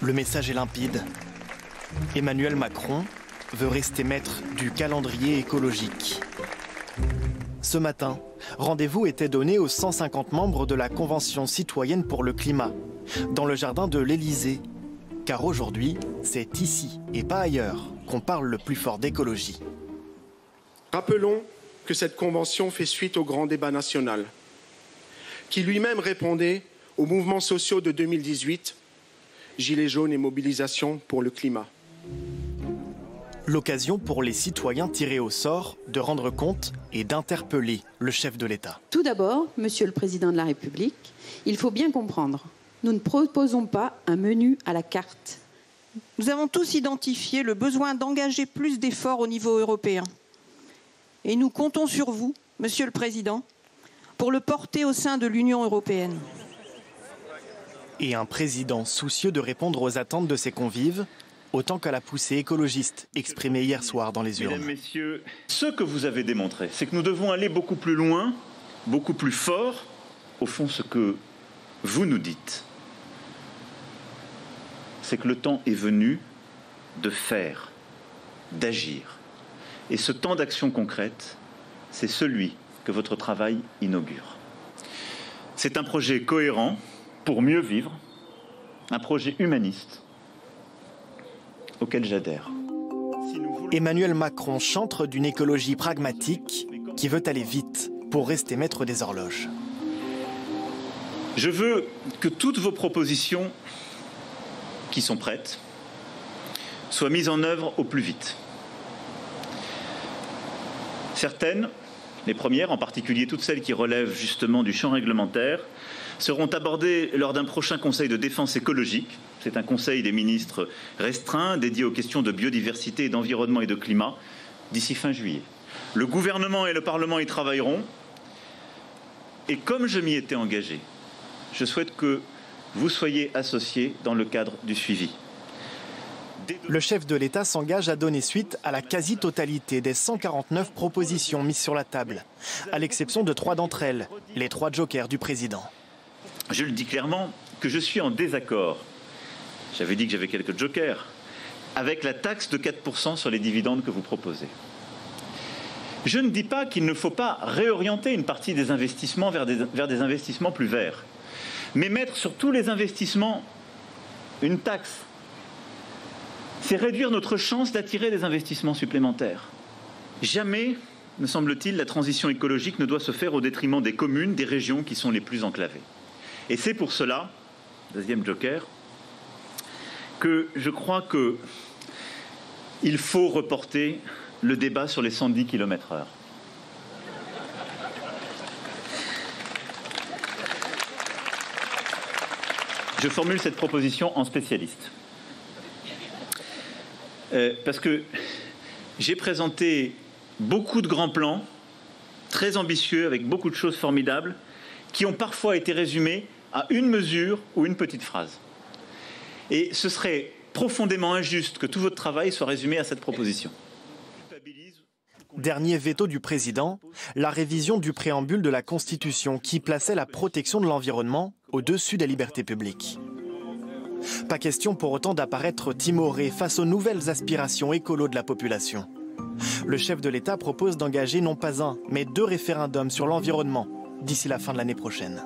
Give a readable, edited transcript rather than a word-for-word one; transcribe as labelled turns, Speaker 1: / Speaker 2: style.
Speaker 1: Le message est limpide. Emmanuel Macron veut rester maître du calendrier écologique. Ce matin, rendez-vous était donné aux 150 membres de la Convention citoyenne pour le climat, dans le jardin de l'Élysée. Car aujourd'hui, c'est ici et pas ailleurs qu'on parle le plus fort d'écologie.
Speaker 2: Rappelons que cette convention fait suite au grand débat national, qui lui-même répondait aux mouvements sociaux de 2018, Gilets jaunes et mobilisation pour le climat.
Speaker 1: L'occasion pour les citoyens tirés au sort de rendre compte et d'interpeller le chef de l'État.
Speaker 3: Tout d'abord, Monsieur le Président de la République, il faut bien comprendre, nous ne proposons pas un menu à la carte.
Speaker 4: Nous avons tous identifié le besoin d'engager plus d'efforts au niveau européen. Et nous comptons sur vous, Monsieur le Président, pour le porter au sein de l'Union européenne.
Speaker 1: Et un président soucieux de répondre aux attentes de ses convives, autant qu'à la poussée écologiste exprimée hier soir dans les urnes.
Speaker 5: Mesdames, Messieurs, ce que vous avez démontré, c'est que nous devons aller beaucoup plus loin, beaucoup plus fort. Au fond, ce que vous nous dites, c'est que le temps est venu de faire, d'agir. Et ce temps d'action concrète, c'est celui que votre travail inaugure. C'est un projet cohérent pour mieux vivre, un projet humaniste auquel j'adhère.
Speaker 1: Emmanuel Macron chantre d'une écologie pragmatique qui veut aller vite pour rester maître des horloges.
Speaker 5: Je veux que toutes vos propositions qui sont prêtes soient mises en œuvre au plus vite. Certaines, les premières, en particulier toutes celles qui relèvent justement du champ réglementaire, seront abordées lors d'un prochain conseil de défense écologique. C'est un conseil des ministres restreint, dédié aux questions de biodiversité, d'environnement et de climat, d'ici fin juillet. Le gouvernement et le Parlement y travailleront. Et comme je m'y étais engagé, je souhaite que vous soyez associés dans le cadre du suivi.
Speaker 1: Le chef de l'État s'engage à donner suite à la quasi-totalité des 149 propositions mises sur la table, à l'exception de 3 d'entre elles, les 3 jokers du président.
Speaker 5: Je le dis clairement que je suis en désaccord, j'avais dit que j'avais quelques jokers, avec la taxe de 4% sur les dividendes que vous proposez. Je ne dis pas qu'il ne faut pas réorienter une partie des investissements vers des investissements plus verts, mais mettre sur tous les investissements une taxe, c'est réduire notre chance d'attirer des investissements supplémentaires. Jamais, me semble-t-il, la transition écologique ne doit se faire au détriment des communes, des régions qui sont les plus enclavées. Et c'est pour cela, deuxième joker, que je crois qu'il faut reporter le débat sur les 110 km/h. Je formule cette proposition en spécialiste. Parce que j'ai présenté beaucoup de grands plans, très ambitieux, avec beaucoup de choses formidables, qui ont parfois été résumés à une mesure ou une petite phrase. Et ce serait profondément injuste que tout votre travail soit résumé à cette proposition.
Speaker 1: Dernier veto du président, la révision du préambule de la Constitution qui plaçait la protection de l'environnement au-dessus des libertés publiques. Pas question pour autant d'apparaître timoré face aux nouvelles aspirations écolo de la population. Le chef de l'État propose d'engager non pas un, mais 2 référendums sur l'environnement d'ici la fin de l'année prochaine.